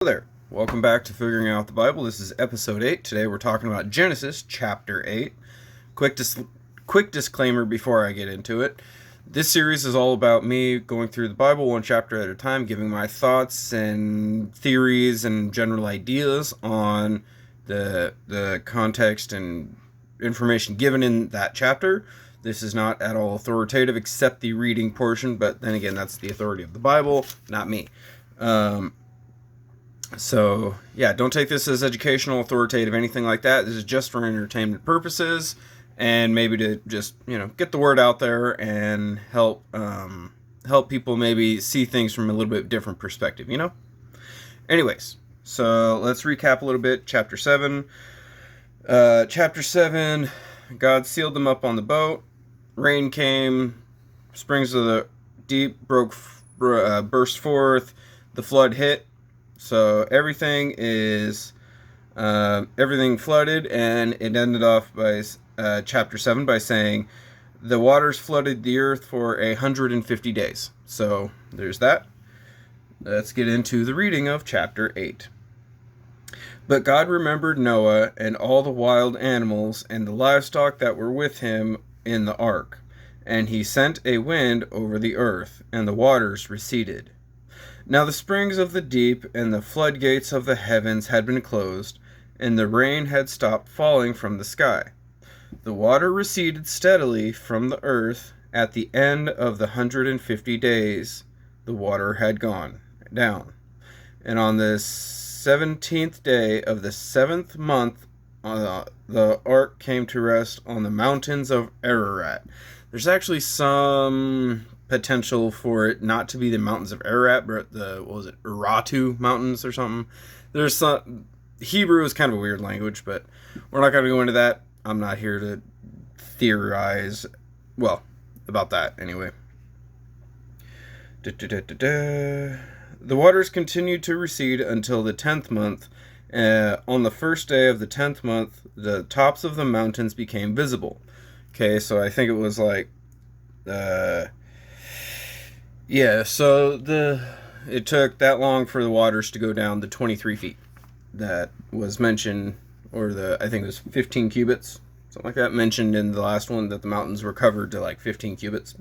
Hello there. Welcome back to Figuring Out the Bible. This is episode 8. Today we're talking about Genesis chapter 8. Quick disclaimer before I get into it. This series is all about me going through the Bible one chapter at a time, giving my thoughts and theories and general ideas on the context and information given in that chapter. This is not at all authoritative except the reading portion, but then again, that's the authority of the Bible, not me. So, yeah, don't take this as educational, authoritative, anything like that. This is just for entertainment purposes and maybe to just, get the word out there and help people maybe see things from a little bit different perspective, Anyways, so let's recap a little bit. Chapter 7. Chapter 7, God sealed them up on the boat. Rain came. Springs of the deep burst forth. The flood hit. So everything flooded, and it ended off by chapter 7 by saying the waters flooded the earth for 150 days. So there's that. Let's get into the reading of chapter 8. But God remembered Noah and all the wild animals and the livestock that were with him in the ark, and he sent a wind over the earth, and the waters receded. Now the springs of the deep and the floodgates of the heavens had been closed, and the rain had stopped falling from the sky. The water receded steadily from the earth. At the end of the 150 days, the water had gone down. And on the 17th day of the 7th month, the ark came to rest on the mountains of Ararat. There's actually some potential for it not to be the mountains of Ararat, but Urartu mountains or something. There's some Hebrew is kind of a weird language, but we're not going to go into that. I'm not here to theorize, about that anyway. The waters continued to recede until the 10th month. On the first day of the 10th month, the tops of the mountains became visible. Okay, so I think it was it took that long for the waters to go down the 23 feet that was mentioned, I think it was 15 cubits, something like that, mentioned in the last one, that the mountains were covered to 15 cubits.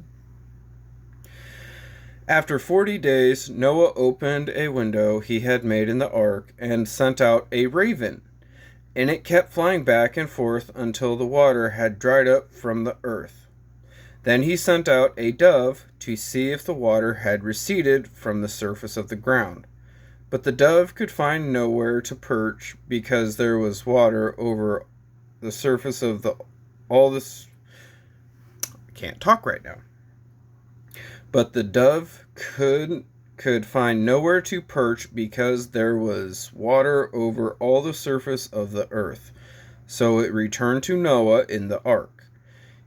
After 40 days, Noah opened a window he had made in the ark and sent out a raven, and it kept flying back and forth until the water had dried up from the earth. Then he sent out a dove to see if the water had receded from the surface of the ground. But the dove could find nowhere to perch because there was water over the surface of I can't talk right now. But the dove could find nowhere to perch because there was water over all the surface of the earth. So it returned to Noah in the ark.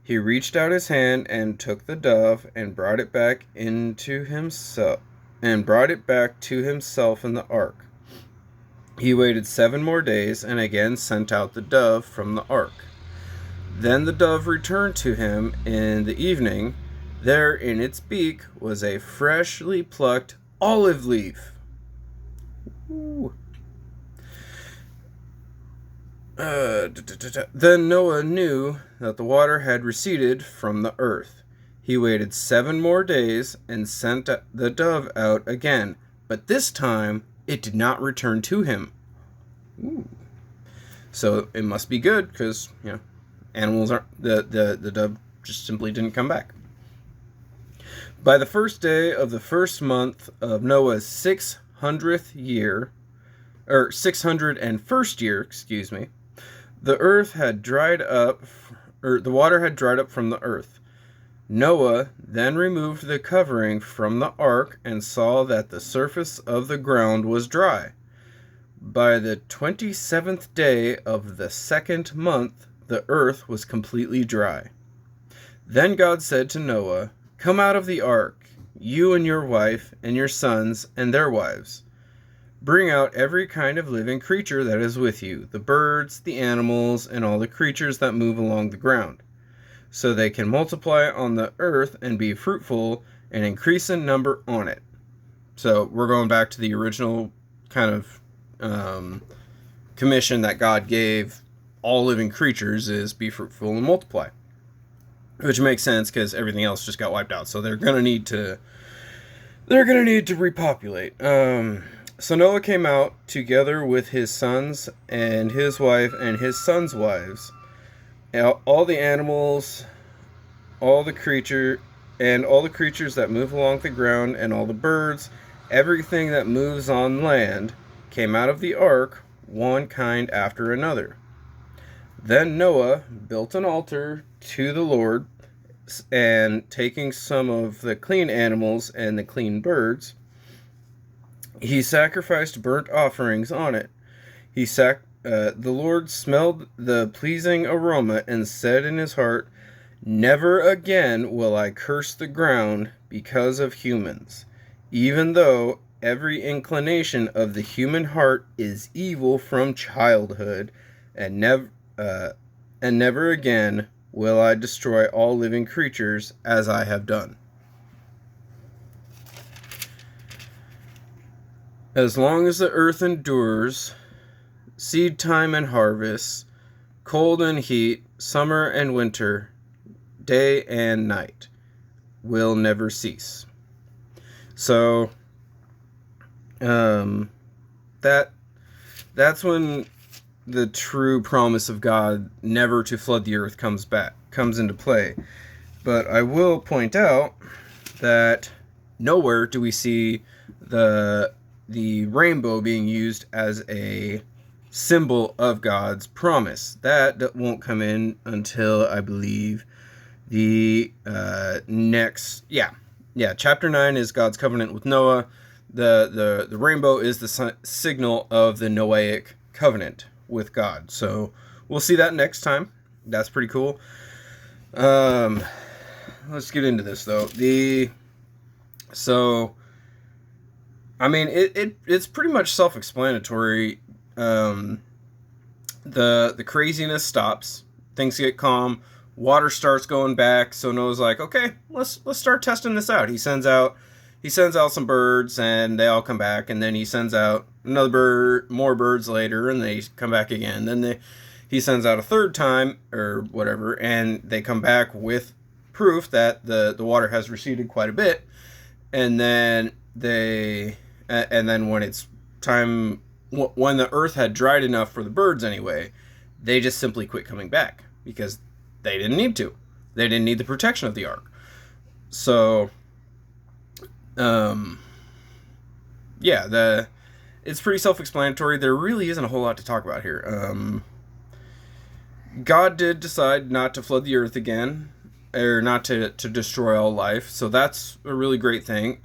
He reached out his hand and took the dove and brought it back to himself in the ark. He waited 7 more days and again sent out the dove from the ark. Then the dove returned to him in the evening. There in its beak was a freshly plucked olive leaf. Ooh. Then Noah knew that the water had receded from the earth. He waited 7 more days and sent the dove out again, but this time it did not return to him. Ooh. So it must be good, because animals aren't. The dove just simply didn't come back. By the first day of the first month of Noah's 601st year, the water had dried up from the earth. Noah then removed the covering from the ark and saw that the surface of the ground was dry. By the 27th day of the 2nd month, the earth was completely dry. Then God said to Noah, "Come out of the ark, you and your wife and your sons and their wives. Bring out every kind of living creature that is with you, the birds, the animals, and all the creatures that move along the ground, so they can multiply on the earth and be fruitful and increase in number on it." So we're going back to the original kind of commission that God gave all living creatures is be fruitful and multiply, which makes sense because everything else just got wiped out. So they're gonna need to repopulate. So Noah came out together with his sons and his wife and his sons' wives, all the animals, all the creatures that move along the ground, and all the birds, everything that moves on land, came out of the ark, one kind after another. Then Noah built an altar to the Lord, and taking some of the clean animals and the clean birds, he sacrificed burnt offerings on it. The Lord smelled the pleasing aroma and said in his heart, "Never again will I curse the ground because of humans, even though every inclination of the human heart is evil from childhood, and never again will I destroy all living creatures as I have done." As long as the earth endures, seed time and harvest, cold and heat, summer and winter, day and night will never cease. So, that's when the true promise of God never to flood the earth comes into play. But I will point out that nowhere do we see the rainbow being used as a symbol of God's promise. That won't come in until, I believe, the next chapter 9 is God's covenant with Noah. The rainbow is the signal of the Noahic covenant with God. So we'll see that next time. That's pretty cool. Let's get into this though. It's pretty much self-explanatory. The craziness stops. Things get calm. Water starts going back. So Noah's like, okay, let's start testing this out. He sends out some birds, and they all come back. And then he sends out more birds later, and they come back again. Then he sends out a third time or whatever, and they come back with proof that the water has receded quite a bit. And then when it's time, when the earth had dried enough for the birds anyway, they just simply quit coming back because they didn't need to. They didn't need the protection of the ark. So, it's pretty self-explanatory. There really isn't a whole lot to talk about here. God did decide not to flood the earth again, or not to destroy all life. So that's a really great thing.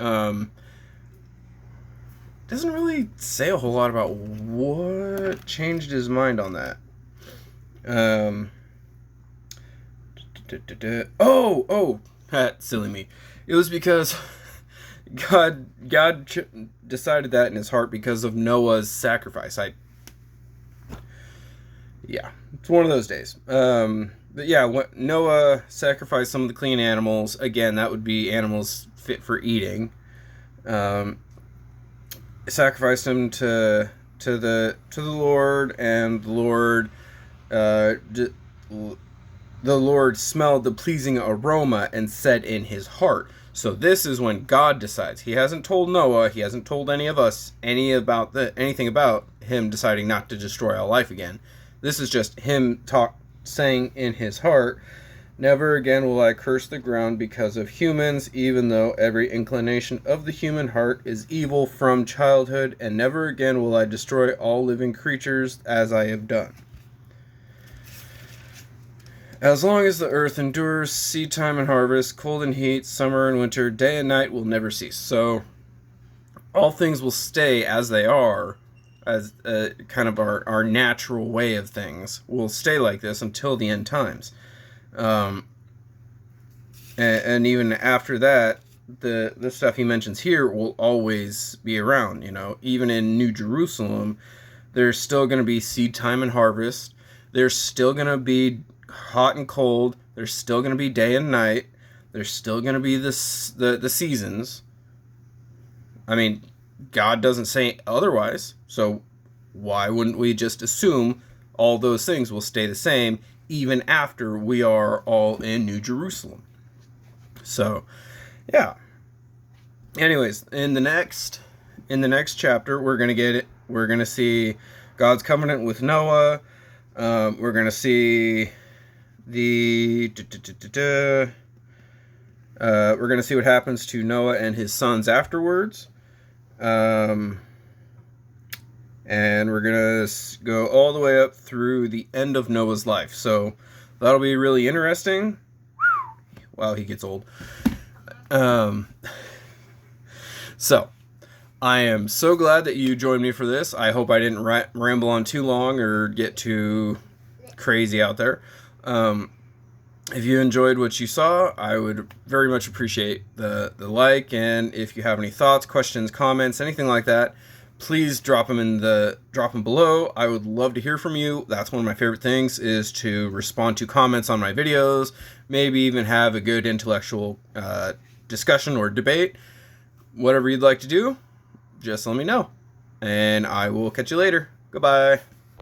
Doesn't really say a whole lot about what changed his mind on that. Silly me. It was because God decided that in his heart because of Noah's sacrifice. It's one of those days. When Noah sacrificed some of the clean animals, again, that would be animals fit for eating. Sacrificed them to the Lord, and the Lord smelled the pleasing aroma and said in his heart. So this is when God decides. He hasn't told Noah, he hasn't told any of us anything about him deciding not to destroy all life again. This is just him saying in his heart, "Never again will I curse the ground because of humans, even though every inclination of the human heart is evil from childhood, and never again will I destroy all living creatures as I have done. As long as the earth endures, seed time and harvest, cold and heat, summer and winter, day and night will never cease." So all things will stay as they are, as kind of our natural way of things will stay like this until the end times. And even after that, the stuff he mentions here will always be around. Even in New Jerusalem, there's still going to be seed time and harvest. There's still going to be hot and cold. There's still going to be day and night. There's still going to be the seasons. I mean, God doesn't say otherwise. So why wouldn't we just assume all those things will stay the same even after we are all in New Jerusalem? So, yeah. Anyways, in the next chapter, we're gonna see God's covenant with Noah. We're gonna see we're gonna see what happens to Noah and his sons afterwards. And we're gonna go all the way up through the end of Noah's life. So that'll be really interesting. Wow, he gets old. So I am so glad that you joined me for this. I hope I didn't ramble on too long or get too crazy out there. If you enjoyed what you saw, I would very much appreciate the like, and if you have any thoughts, questions, comments, anything like that, please drop them below. I would love to hear from you. That's one of my favorite things, is to respond to comments on my videos, maybe even have a good intellectual discussion or debate. Whatever you'd like to do, just let me know, and I will catch you later. Goodbye.